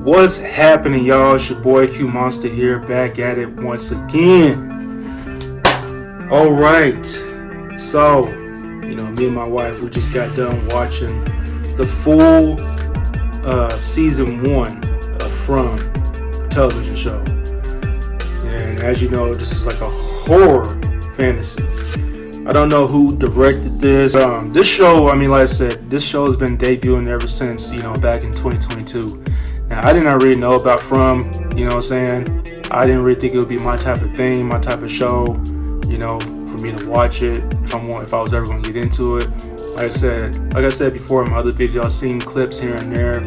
What's happening, y'all? It's your boy Q Monster here, back at it once again. Alright, so, me and my wife, we just got done watching the full season 1 of From television show. And as you know, this is like a horror fantasy. I don't know who directed this. This show, like I said, this show has been debuting ever since, back in 2022. Now, I did not really know about From, I didn't really think it would be my type of thing, my type of show, for me to watch it, if I was ever going to get into it. Like I said before in my other video, I've seen clips here and there,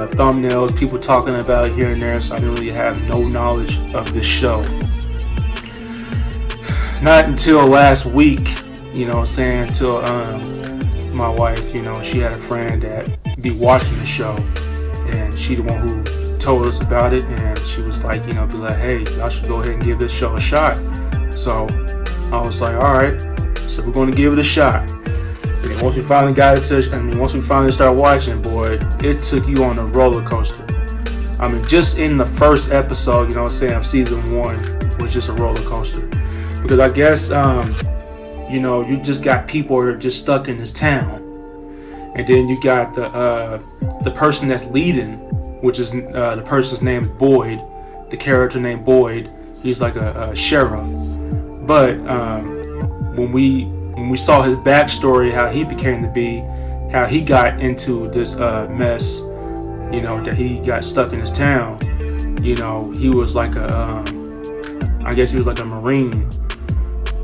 thumbnails, people talking about it here and there, so I didn't really have no knowledge of this show. Not until last week, until my wife, she had a friend that be watching the show. And she the one who told us about it, and she was like, be like, hey, y'all should go ahead and give this show a shot. So I was like, all right, so we're going to give it a shot. And then once we finally got it once we finally started watching, boy, it took you on a roller coaster. Just in the first episode, of season 1 was just a roller coaster, because I guess, you just got people who are just stuck in this town. And then you got the person that's leading, which is the person's name is Boyd, the character named Boyd. He's like a sheriff. But when we saw his backstory, how he became to be, how he got into this mess, that he got stuck in his town. He was like I guess he was like a Marine,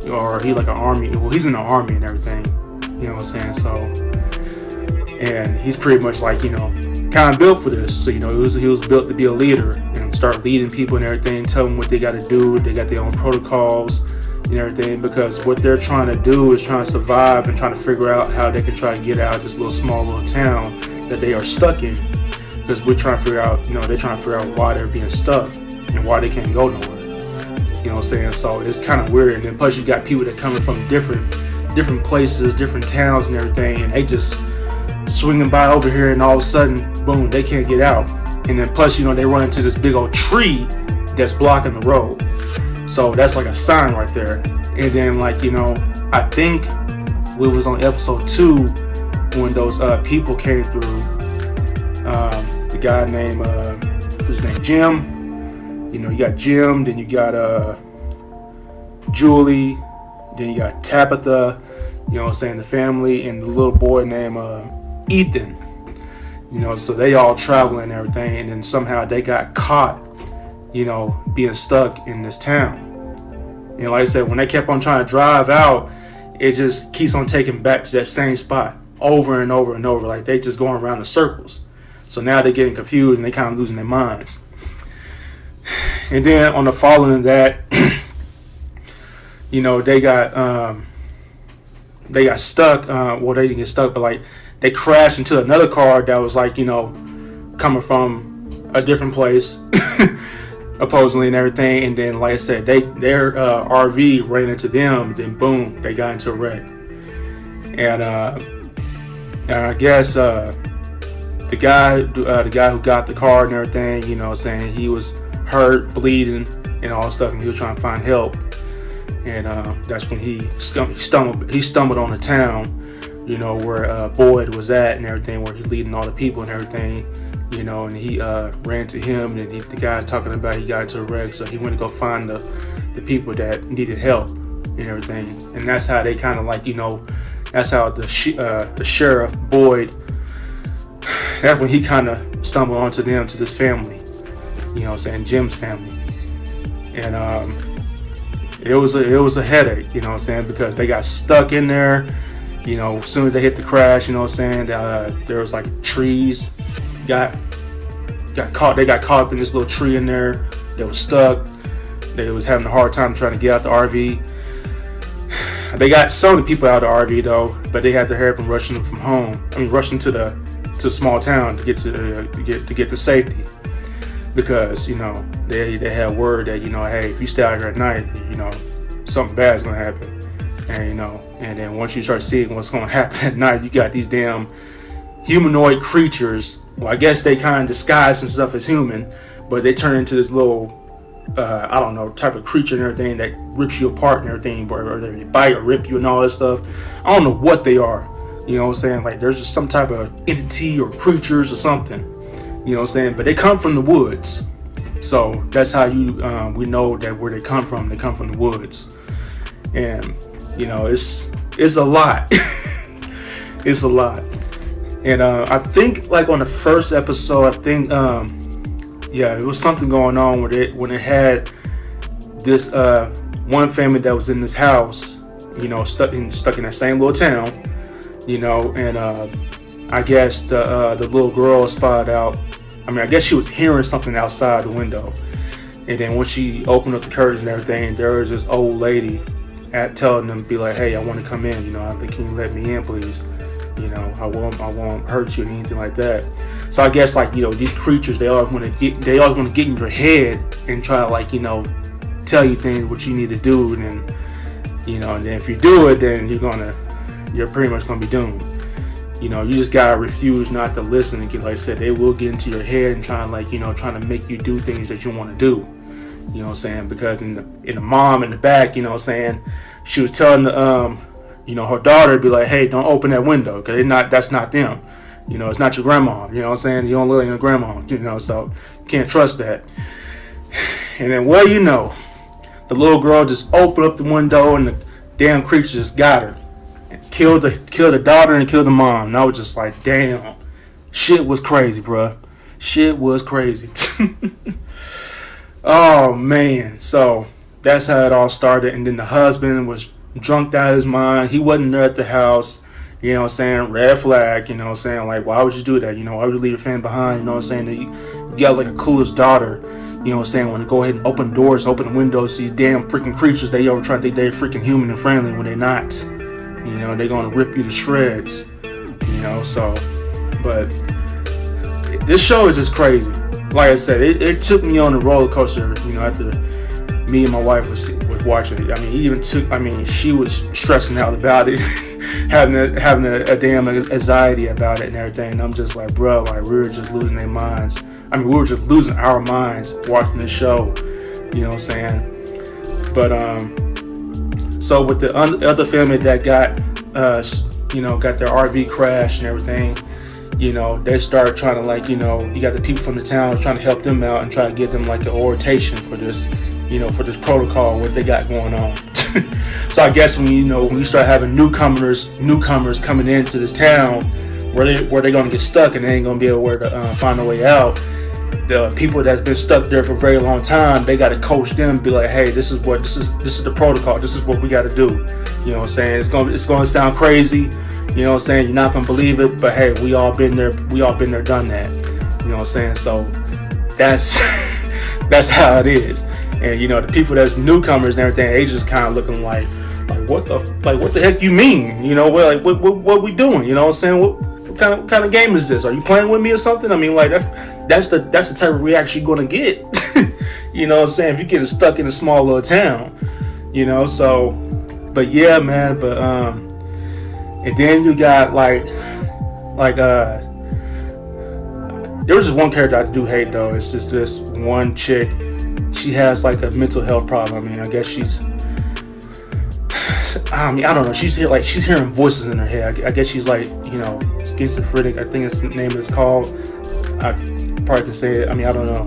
or he like an army. Well, he's in the army and everything. So. And he's pretty much like, kind of built for this. So, he was built to be a leader and start leading people and everything, tell them what they got to do. They got their own protocols and everything, because what they're trying to do is trying to survive and trying to figure out how they can try to get out of this small little town that they are stuck in. Because we're trying to figure out, they're trying to figure out why they're being stuck and why they can't go nowhere. So it's kind of weird. And then plus you got people that coming from different places, different towns and everything, and they just swinging by over here, and all of a sudden, boom, they can't get out. And then plus, they run into this big old tree that's blocking the road. So that's like a sign right there. And then I think we was on episode 2 when those people came through. The guy named his name Jim. You got Jim, then you got Julie, then you got Tabitha, the family, and the little boy named Ethan. So they all traveling and everything, and then somehow they got caught, being stuck in this town. And like I said, when they kept on trying to drive out, it just keeps on taking back to that same spot over and over and over. Like they just going around in circles. So now they're getting confused and they kind of losing their minds. And then on the following that, they got stuck. Well, they didn't get stuck, but they crashed into another car that was coming from a different place, opposingly and everything. And then, like I said, their RV ran into them. Then boom, they got into a wreck. And I guess the guy who got the car and everything, he was hurt, bleeding, and all that stuff, and he was trying to find help. And that's when he stumbled on the town, where Boyd was at and everything, where he's leading all the people and everything, and he ran to him, and the guy talking about he got into a wreck, so he went to go find the people that needed help and everything. And that's how they kind of that's how the sheriff Boyd, that's when he kind of stumbled onto them, to this family, Jim's family. And it was a headache, because they got stuck in there. As soon as they hit the crash, there was trees got caught. They got caught up in this little tree in there. They was stuck. They was having a hard time trying to get out the RV. They got some of the people out of the RV though, but they had to hurry up and rushing them from home. Rushing to the small town to get to safety, because they had word that hey, if you stay out here at night, something bad's gonna happen. And and then once you start seeing what's gonna happen at night, you got these damn humanoid creatures. Well, I guess they kind of disguise and stuff as human, but they turn into this little, I don't know, type of creature and everything that rips you apart and everything, or they bite or rip you and all that stuff. I don't know what they are. You know what I'm saying? Like, there's just some type of entity or creatures or something. You know what I'm saying? But they come from the woods. So that's how we know that where they come from. They come from the woods. And, you know, it's a lot. It's a lot. And I think, like, on the first episode, I think, it was something going on when it had this one family that was in this house, you know, stuck in that same little town, you know, and I guess the little girl spotted out. I mean, I guess she was hearing something outside the window, and then when she opened up the curtains and everything, there was this old lady telling them, be like, "Hey, I want to come in. You know, I think, can you let me in, please? You know, I won't hurt you or anything like that." So I guess, like, you know, these creatures, they always want to get in your head and try to, like, you know, tell you things what you need to do, and then, you know, and then if you do it, then you're pretty much gonna be doomed. You know, you just gotta refuse not to listen. And like I said, they will get into your head and trying to make you do things that you want to do. You know what I'm saying? Because in the mom in the back, you know what I'm saying, she was telling you know, her daughter, be like, "Hey, don't open that window, because that's not them. You know, it's not your grandma. You know what I'm saying? You don't look like your grandma. You know, so you can't trust that." And then, well, you know, the little girl just opened up the window, and the damn creature just got her. Killed the daughter and killed the mom. And I was just like, damn, shit was crazy, bruh. Shit was crazy. Oh man. So that's how it all started. And then the husband was drunk out of his mind. He wasn't there at the house. You know what I'm saying? Red flag. You know what I'm saying? Like, why would you do that? You know, why would you leave your family behind? You know what I'm saying? You got like a coolest daughter. You know what I'm saying? When they go ahead and open doors, open the windows, these damn freaking creatures, they over try to think they're freaking human and friendly when they're not. You know, they're gonna rip you to shreds. You know, so, but this show is just crazy. Like I said, it took me on a roller coaster. You know, after me and my wife was watching it. I mean, she was stressing out about it, having a damn anxiety about it and everything. And I'm just like, bro, like, we were just losing our minds. I mean, we were just losing our minds watching this show. You know what I'm saying? But so with the other family that got their RV crashed and everything, you know, they started trying to, like, you know, you got the people from the town trying to help them out and try to give them like an orientation for this, you know, for this protocol, what they got going on. So I guess when you start having newcomers coming into this town where they're gonna get stuck and they ain't gonna be able to find a way out, the people that's been stuck there for a very long time, they got to coach them and be like, "Hey, this is the protocol. This is what we got to do." You know what I'm saying? It's going to sound crazy. You know what I'm saying? You're not going to believe it, but hey, we all been there, done that. You know what I'm saying? So that's that's how it is. And you know, the people that's newcomers and everything, they just kind of looking like what the heck you mean? You know, what we doing? You know what I'm saying? What kind of game is this? Are you playing with me or something? I mean, like, that's the type of reaction you're gonna get. You know what I'm saying? If you're getting stuck in a small little town, you know. So, but yeah, man. But and then you got like there was just one character I do hate though. It's just this one chick. She has like a mental health problem. I mean, I guess she's. I don't know. She's hearing voices in her head. I guess she's like, you know, schizophrenic. I think it's the name it's called. I probably can say it. I mean, I don't know.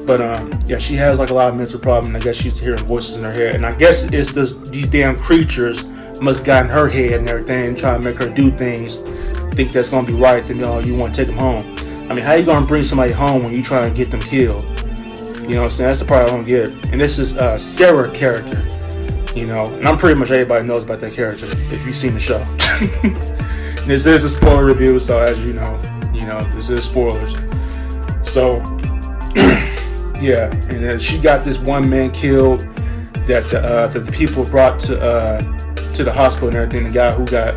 But yeah, she has like a lot of mental problems. I guess she's hearing voices in her head, and I guess it's these damn creatures must got in her head and everything, trying to make her do things, think that's gonna be right. Then you want to take them home. I mean, how you gonna bring somebody home when you try to get them killed? You know what I'm saying? That's the part I don't get. And this is Sarah character. You know, and I'm pretty much everybody knows about that character if you've seen the show. This is a spoiler review, so as you know, this is spoilers. So, yeah, and then she got this one man killed that the people brought to the hospital and everything. The guy who got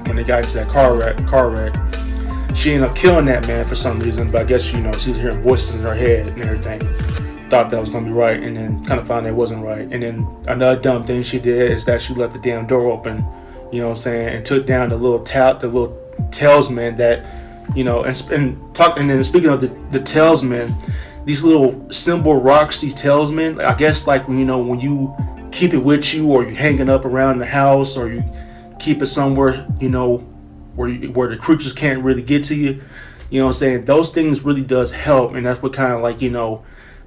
when they got into that car wreck, she ended up killing that man for some reason. But I guess she was hearing voices in her head and everything. Thought that was gonna be right, and then kind of found it wasn't right. And then another dumb thing she did is that she left the damn door open, you know what I'm saying, and took down the little talisman that, and then speaking of the talisman, these little symbol rocks, these talisman, I guess like, when you keep it with you, or you hang it up around the house, or you keep it somewhere, where the creatures can't really get to you. You know what I'm saying? Those things really does help, and that's what kind of like,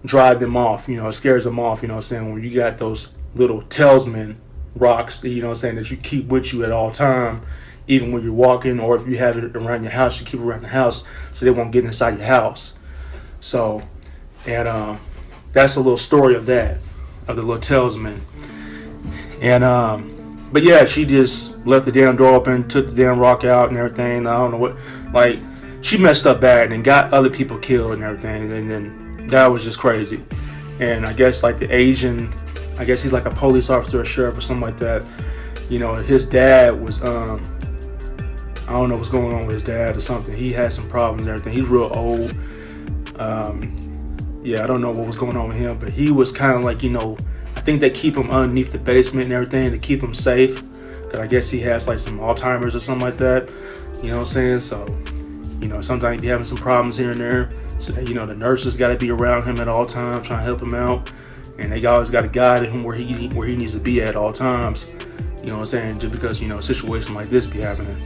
drive them off, it scares them off, you know what I'm saying? When you got those little talisman rocks, you know what I'm saying, that you keep with you at all time, even when you're walking, or if you have it around your house, you keep it around the house so they won't get inside your house. So, and that's a little story of that, of the little talisman. And but yeah, she just left the damn door open, took the damn rock out and everything. I don't know what, like, she messed up bad and got other people killed and everything, and then that was just crazy. And I guess like the Asian, I guess he's like a police officer or sheriff or something like that. His dad was I don't know what's going on with his dad or something. He had some problems and everything. He's real old. Yeah, I don't know what was going on with him, but he was kind of like, I think they keep him underneath the basement and everything to keep him safe. Cause I guess he has like some Alzheimer's or something like that. You know what I'm saying? So, sometimes he'd be having some problems here and there. So that, the nurses got to be around him at all times, trying to help him out. And they always got to guide him where he needs to be at all times. You know what I'm saying? Just because, a situation like this be happening.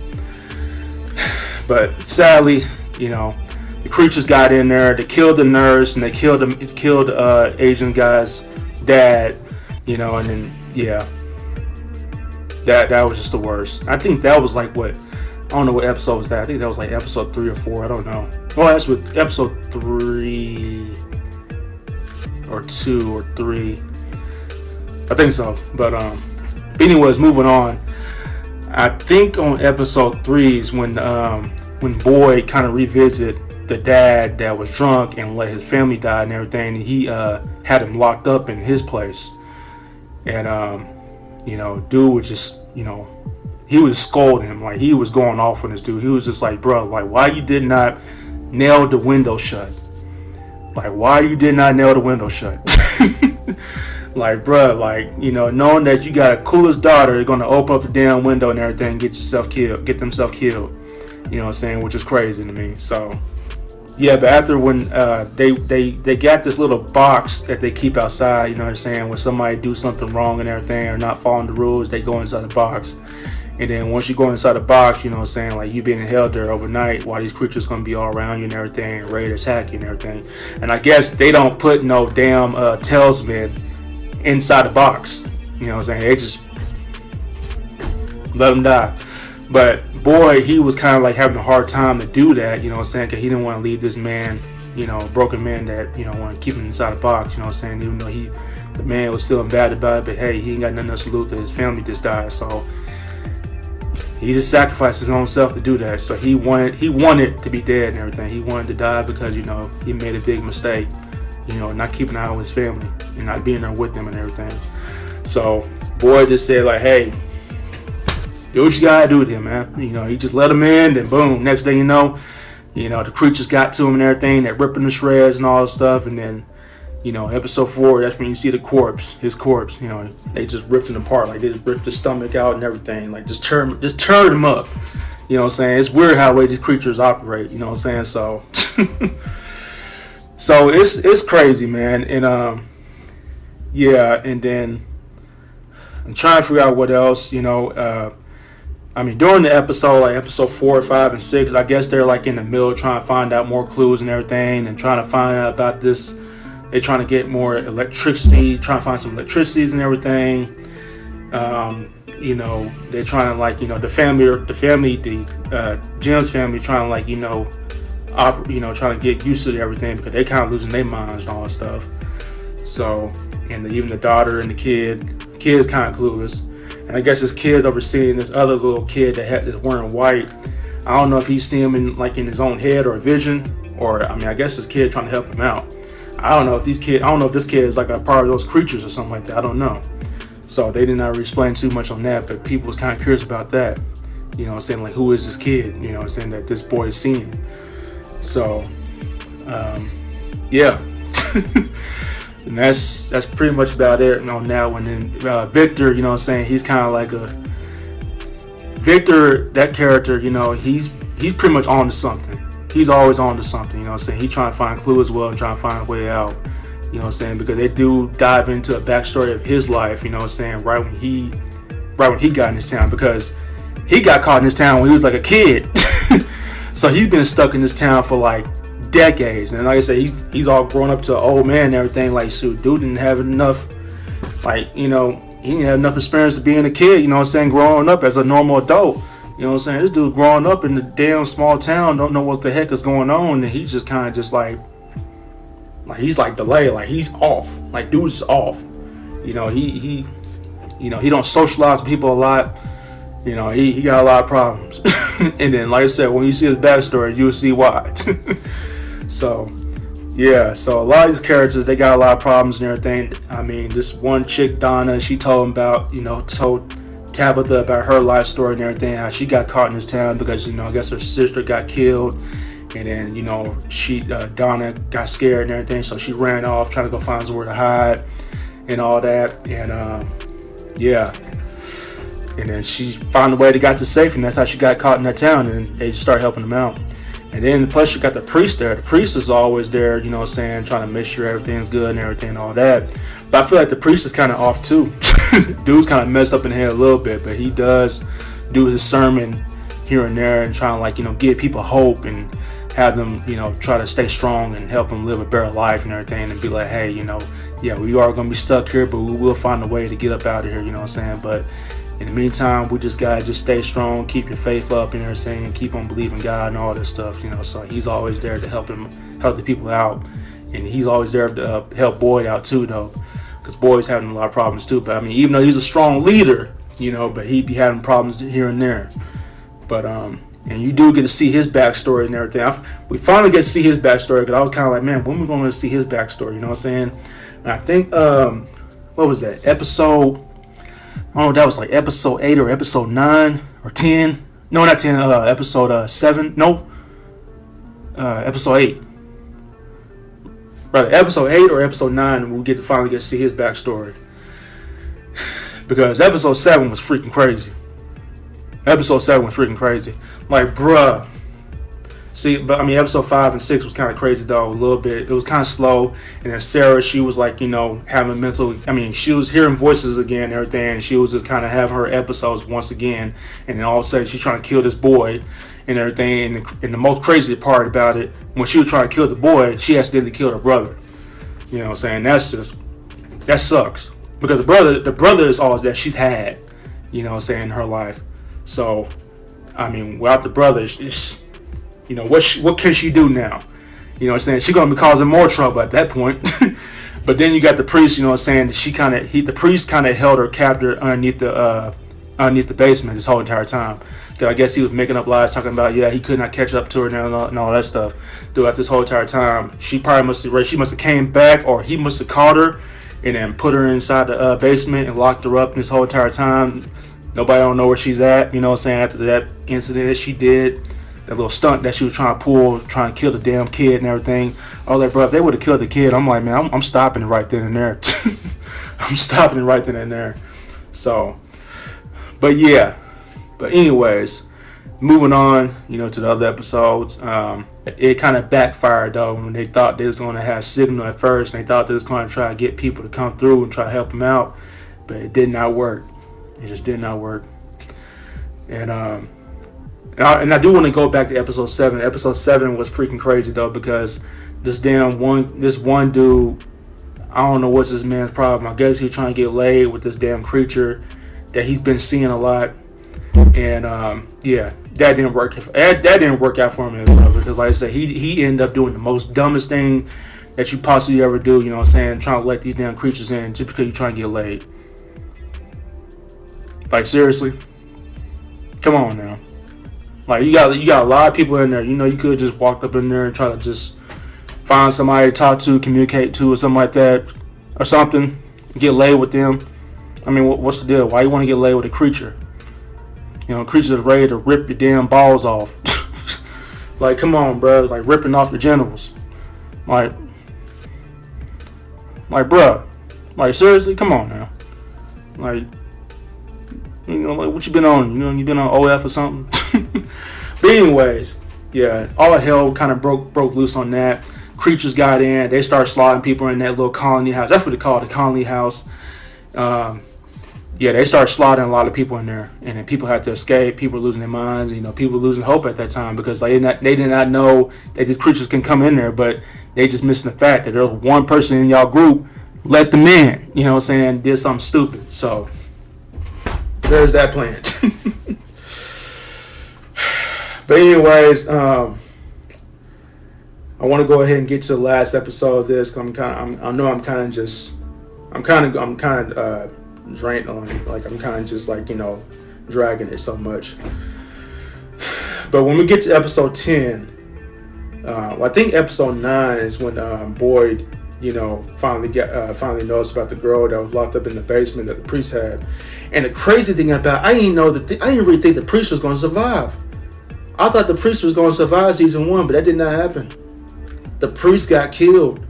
But sadly, the creatures got in there. They killed the nurse, and they killed the Asian guy's dad. And then that was just the worst. I think that was like what, I don't know what episode was that. I think that was like episode 3 or 4. I don't know. Well, that's with episode 3 or 2 or 3. I think so. But anyways, moving on. I think on episode 3 is when Boyd kind of revisit the dad that was drunk and let his family die and everything. And he had him locked up in his place. And dude was just, he was scolding him, like he was going off on this dude. He was just like, bro, like, why you did not nail the window shut? Like, why you did not nail the window shut? Like, bro, like, knowing that you got a coolest daughter, you're gonna open up the damn window and everything, get themselves killed. You know what I'm saying? Which is crazy to me. So, yeah, but after when they got this little box that they keep outside, you know what I'm saying? When somebody do something wrong and everything or not following the rules, they go inside the box. And then once you go inside the box, you know what I'm saying, like you being held there overnight while these creatures gonna be all around you and everything and ready to attack you and everything. And I guess they don't put no damn talisman inside the box. You know what I'm saying? They just let them die. But boy, he was kind of like having a hard time to do that, you know what I'm saying? Because he didn't want to leave this man, broken man that, want to keep him inside the box, you know what I'm saying? Even though the man was feeling bad about it, but hey, he ain't got nothing else to lose because his family just died. So he just sacrificed his own self to do that. So he wanted to be dead and everything. He wanted to die because, he made a big mistake, not keeping an eye on his family and not being there with them and everything. So Boyd just said like, hey, do what you gotta do with him, man. He just let him in, and boom, next thing the creatures got to him and everything. They're ripping the shreds and all this stuff, and then, episode 4, that's when you see his corpse. They just ripped him apart, like they just ripped his stomach out and everything, like just turned him up. You know what I'm saying? It's weird how the way these creatures operate. You know what I'm saying? So, so it's crazy, man. And yeah, and then I'm trying to figure out what else. During the episode, like episode 4, 5, and 6, I guess they're like in the middle trying to find out more clues and everything and trying to find out about this. They're trying to get more electricity, trying to find some electricities and everything. They're trying to like, Jim's family trying to like, trying to get used to everything because they kind of losing their minds and all that stuff. So, and even the daughter and the kid's kind of clueless. And I guess this kid's overseeing this other little kid that's wearing white. I don't know if he's seeing him in his own head or vision, or I guess this kid trying to help him out. I don't know if this kid is like a part of those creatures or something like that. I don't know. So they did not explain too much on that, but people was kind of curious about that. You know what I'm saying? Like, who is this kid? You know what I'm saying? That this boy is seeing. So, yeah. And that's pretty much about it on that one. And Victor, you know what I'm saying, he's kind of like Victor, that character, he's pretty much on to something. He's always on to something, you know what I'm saying? He's trying to find a clue as well and trying to find a way out, you know what I'm saying? Because they do dive into a backstory of his life, you know what I'm saying, right when he got in this town, because he got caught in this town when he was like a kid. So he's been stuck in this town for like decades. And like I said, he's all grown up to an old man and everything. Like, shoot, dude didn't have enough, like, he didn't have enough experience to being a kid, you know what I'm saying, growing up as a normal adult. You know what I'm saying? This dude growing up in the damn small town, don't know what the heck is going on, and he's just kind of just like he's like delayed, like he's off, like dude's off. He don't socialize with people a lot. He got a lot of problems. And then, like I said, when you see his backstory, you'll see why. So a lot of these characters, they got a lot of problems and everything. I mean, this one chick, Donna, she told him told Tabitha about her life story and everything, how she got caught in this town because, I guess her sister got killed. And then, Donna got scared and everything, so she ran off trying to go find somewhere to hide and all that. And, and then she found a way to get to safety, and that's how she got caught in that town, and they just started helping them out. And then plus you got the priest there. The priest is always there, you know what I'm saying, trying to make sure everything's good and everything and all that. But I feel like the priest is kind of off too. Dude's kind of messed up in the head a little bit, but he does do his sermon here and there and trying to give people hope and have them, try to stay strong and help them live a better life and everything, and be like, hey, we are going to be stuck here, but we will find a way to get up out of here, you know what I'm saying? But in the meantime, we just gotta just stay strong, keep your faith up, and everything, keep on believing God and all this stuff, So he's always there to help the people out, and he's always there to help Boyd out too, though, because Boyd's having a lot of problems too. But I mean, even though he's a strong leader, but he'd be having problems here and there. But and you do get to see his backstory and everything. We finally get to see his backstory, because I was kind of like, man, when are we going to see his backstory? You know what I'm saying? And I think what was that episode? I don't know if that was like episode 8 or episode 9 or 10. No, not 10. Episode 7. No. Episode 8. Rather, episode 8 or episode 9, we'll finally get to see his backstory. Because episode 7 was freaking crazy. Like, bruh. See, but I mean, episode 5 and 6 was kind of crazy though, a little bit. It was kind of slow. And then Sarah, she was like, having mental, she was hearing voices again and everything. And she was just kind of having her episodes once again. And then all of a sudden, she's trying to kill this boy and everything. And the most crazy part about it, when she was trying to kill the boy, she accidentally killed her brother. You know what I'm saying? That sucks. Because the brother is all that she's had, you know what I'm saying, in her life. So, I mean, without the brother, it's what can she do now? You know what I'm saying? She's going to be causing more trouble at that point. But then you got the priest, you know what I'm saying? The priest kind of held her captive underneath the basement this whole entire time. Because I guess he was making up lies, talking about, he could not catch up to her and all that stuff throughout this whole entire time. She must have came back, or he must have caught her and then put her inside the basement and locked her up this whole entire time. Nobody don't know where she's at, you know what I'm saying, after that incident that she did. That little stunt that she was trying to pull, trying to kill the damn kid and everything. I was like, bro, if they would have killed the kid, I'm like, man, I'm stopping it right then and there. I'm stopping it right then and there. So, but yeah. But anyways, moving on, to the other episodes. It kind of backfired though when they thought they was going to have Signal at first, and they thought they was going to try to get people to come through and try to help them out, but it did not work. It just did not work. And I do want to go back to episode 7. Episode 7 was freaking crazy though, because this one dude, I don't know what's this man's problem. I guess he's trying to get laid with this damn creature that he's been seeing a lot, and that didn't work. That didn't work out for him as well, because like I said, he ended up doing the most dumbest thing that you possibly ever do. You know what I'm saying? Trying to let these damn creatures in just because you're trying to get laid. Like, seriously, come on now. Like, you got a lot of people in there. You could have just walked up in there and try to just find somebody to talk to, communicate to, or something like that, or something. Get laid with them. I mean, what's the deal? Why you want to get laid with a creature? A creature that's ready to rip your damn balls off. Like, come on, bro. Like, ripping off your genitals. Like, bro. Like, seriously, come on now. Like, You know, like, what you been on? You know, you been on OF or something? But anyways, yeah, all hell kind of broke loose on that. Creatures got in. They started slaughtering people in that little colony house. That's what they call it, the colony house. Yeah, they started slaughtering a lot of people in there, and then people had to escape. People were losing their minds. You know, people were losing hope at that time because they did not know that these creatures can come in there, but they just missing the fact that there was one person in y'all group let them in. You know what I'm saying? Did something stupid. So there's that plan. But anyways, I want to go ahead and get to the last episode of this. I'm kind of drained on it. Like, I'm kind of just like, you know, dragging it so much. But when we get to episode 10, I think episode 9 is when Boyd, you know, finally knows about the girl that was locked up in the basement that the priest had. And the crazy thing about, I didn't really think the priest was going to survive. I thought the priest was going to survive season 1, but that did not happen. The priest got killed.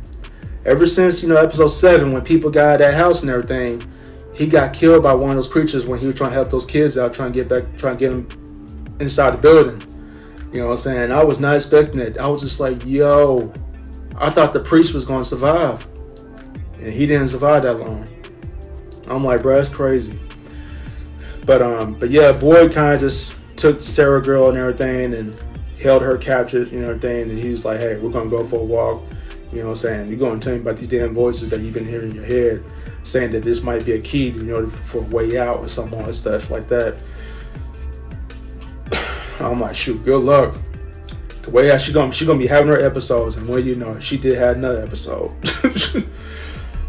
Ever since, you know, episode 7, when people got out of that house and everything, he got killed by one of those creatures when he was trying to help those kids out, trying to get them inside the building. You know what I'm saying? I was not expecting it. I was just like, yo, I thought the priest was going to survive. And he didn't survive that long. I'm like, bro, that's crazy. But yeah, Boyd kind of just took Sarah girl and everything and held her captured, you know, everything. And he was like, hey, we're going to go for a walk. You know what I'm saying? You're going to tell me about these damn voices that you've been hearing in your head, saying that this might be a key, you know, for a way out or some more stuff like that. I'm like, shoot, good luck. The way out, she's gonna be having her episodes, and when you know, she did have another episode.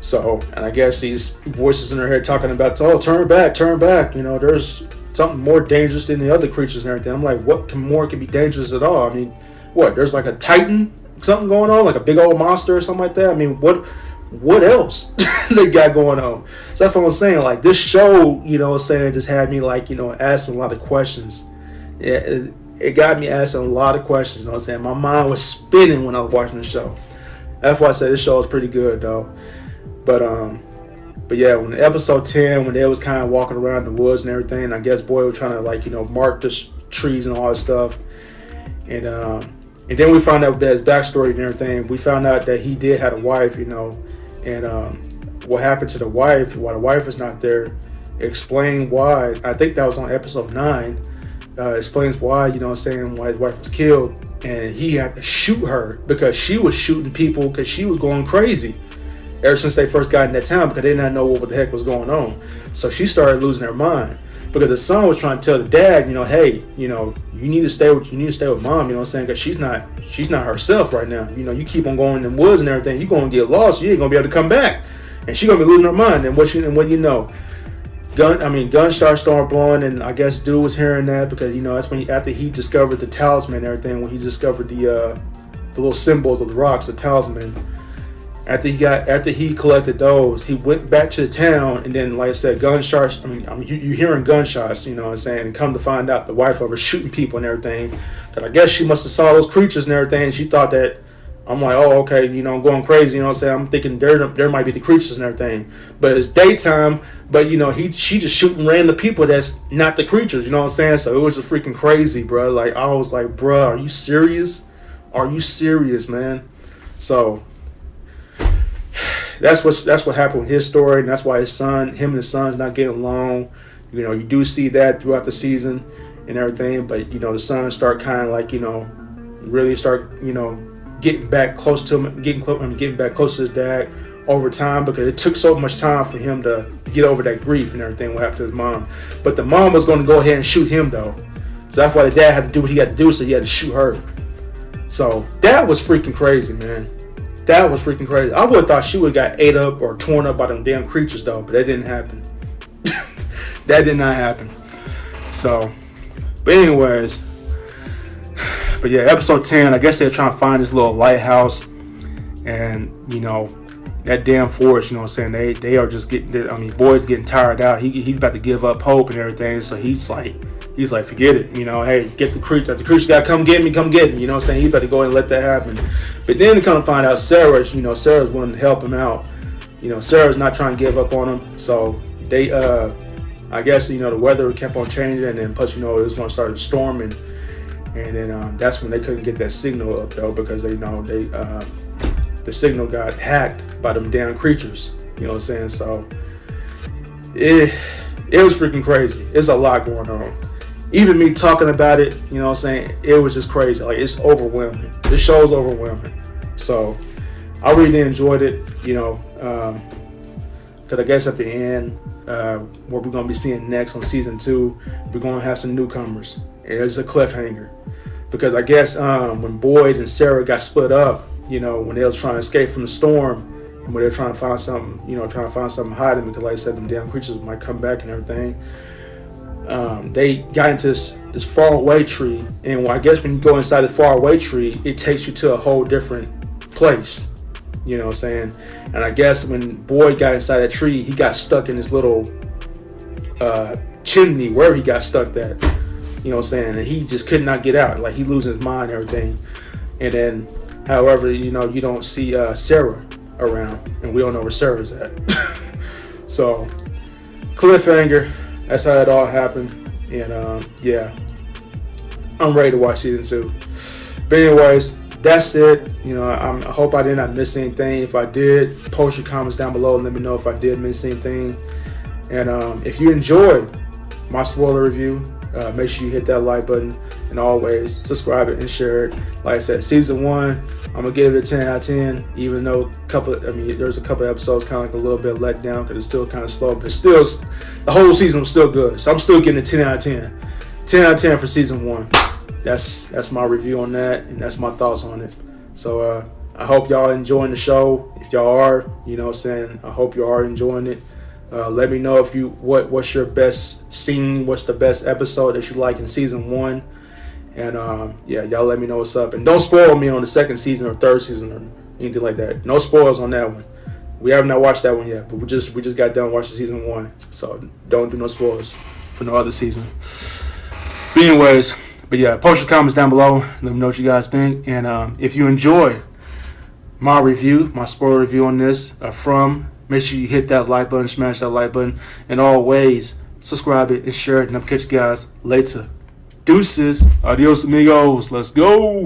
So, and I guess these voices in her head talking about, oh, turn back. You know, there's something more dangerous than the other creatures and everything. I'm like, what more can be dangerous at all? I mean, what? There's like a titan, something going on, like a big old monster or something like that. I mean, what else they got going on? So that's what I'm saying. Like, this show, you know what I'm saying, just had me, like, you know, asking a lot of questions. Yeah, it got me asking a lot of questions. You know what I'm saying? My mind was spinning when I was watching the show. That's why I said this show is pretty good, though. But yeah, when episode 10, when they was kind of walking around the woods and everything, I guess Boyd was trying to, like, you know, mark the trees and all that stuff. And then we found out that his backstory and everything. We found out that he did have a wife, you know, and what happened to the wife, why the wife was not there, explained why. I think that was on episode 9. Explains why, you know what I'm saying, why his wife was killed. And he had to shoot her because she was shooting people because she was going crazy ever since they first got in that town because they did not know what the heck was going on. So she started losing her mind because the son was trying to tell the dad, you know, hey, you know, you need to stay with mom, you know what I'm saying, because she's not herself right now. You know, you keep on going in the woods and everything, you're going to get lost, you ain't going to be able to come back. And she's going to be losing her mind. And what you know, gunshots started blowing, and I guess dude was hearing that because, you know, that's when after he discovered the talisman and everything, when he discovered the little symbols of the rocks, the talisman. After he collected those, he went back to the town, and then, like I said, gunshots. You hearing gunshots, you know what I'm saying? And come to find out, the wife of her shooting people and everything. But I guess she must have saw those creatures and everything, and she thought that. I'm like, oh, okay, you know, I'm going crazy, you know what I'm saying? I'm thinking there might be the creatures and everything. But it's daytime, but, you know, she just shooting random people that's not the creatures, you know what I'm saying? So it was just freaking crazy, bro. Like, I was like, bro, are you serious? Are you serious, man? So that's what happened with his story, and that's why him and his son's not getting along. You know, you do see that throughout the season and everything, but, you know, the son start kind of like, you know, really start, you know, getting back close to him, getting back close to his dad over time, because it took so much time for him to get over that grief and everything what happened to his mom. But the mom was going to go ahead and shoot him, though. So that's why the dad had to do what he had to do, so he had to shoot her. So that was freaking crazy, man. That was freaking crazy. I would have thought she would have got ate up or torn up by them damn creatures, though, but that didn't happen. That did not happen. So, but anyways, but yeah, episode 10, I guess they're trying to find this little lighthouse, and, you know, that damn forest, you know what I'm saying, they are just Boyd's getting tired out. He's about to give up hope and everything, so he's like, forget it, you know, hey, get the creatures gotta come get me, you know what I'm saying, he better go and let that happen. But then to come to find out, Sarah's willing to help him out. You know, Sarah's not trying to give up on him, so they, I guess, the weather kept on changing, and then plus, it was going to start storming. And then that's when they couldn't get that signal up, though, because the signal got hacked by them damn creatures. You know what I'm saying? So it was freaking crazy. It's a lot going on. Even me talking about it, you know what I'm saying? It was just crazy. Like, it's overwhelming. This show's overwhelming. So I really enjoyed it, because I guess at the end, what we're going to be seeing next on season 2, we're going to have some newcomers. And it's a cliffhanger. Because I guess when Boyd and Sarah got split up, when they were trying to escape from the storm, and when they were trying to find something, hiding, because like I said, them damn creatures might come back and everything. They got into this far away tree, and I guess when you go inside the far away tree, it takes you to a whole different place. You know what I'm saying? And I guess when Boyd got inside that tree, he got stuck in this little chimney where he got stuck at. You know what I'm saying? And he just could not get out. Like, he losing his mind and everything. And then, however, you don't see Sarah around, and we don't know where Sarah's at. So, cliffhanger. That's how it all happened. And yeah, I'm ready to watch season 2. But anyways, that's it. I hope I did not miss anything. If I did, post your comments down below and let me know if I did miss anything. And if you enjoyed my spoiler review, make sure you hit that like button, and always subscribe it and share it. Like I said, season 1, I'm gonna give it a 10 out of 10. Even though there's a couple episodes kind of like a little bit let down because it's still kind of slow, but it's still, the whole season was still good. So I'm still getting a 10 out of 10. 10 out of 10 for season 1. That's my review on that, and that's my thoughts on it. So I hope y'all enjoying the show. If y'all are, I hope you are enjoying it. Let me know if what's your best scene, what's the best episode that you like in season 1, and yeah, y'all let me know what's up. And don't spoil me on the second season or third season or anything like that. No spoils on that one. We have not watched that one yet, but we just got done watching season 1, so don't do no spoilers for no other season. But anyways, yeah, post your comments down below. Let me know what you guys think, and if you enjoy my review, my spoiler review on this make sure you hit that like button, smash that like button, and always subscribe it and share it. And I'll catch you guys later. Deuces. Adios, amigos. Let's go.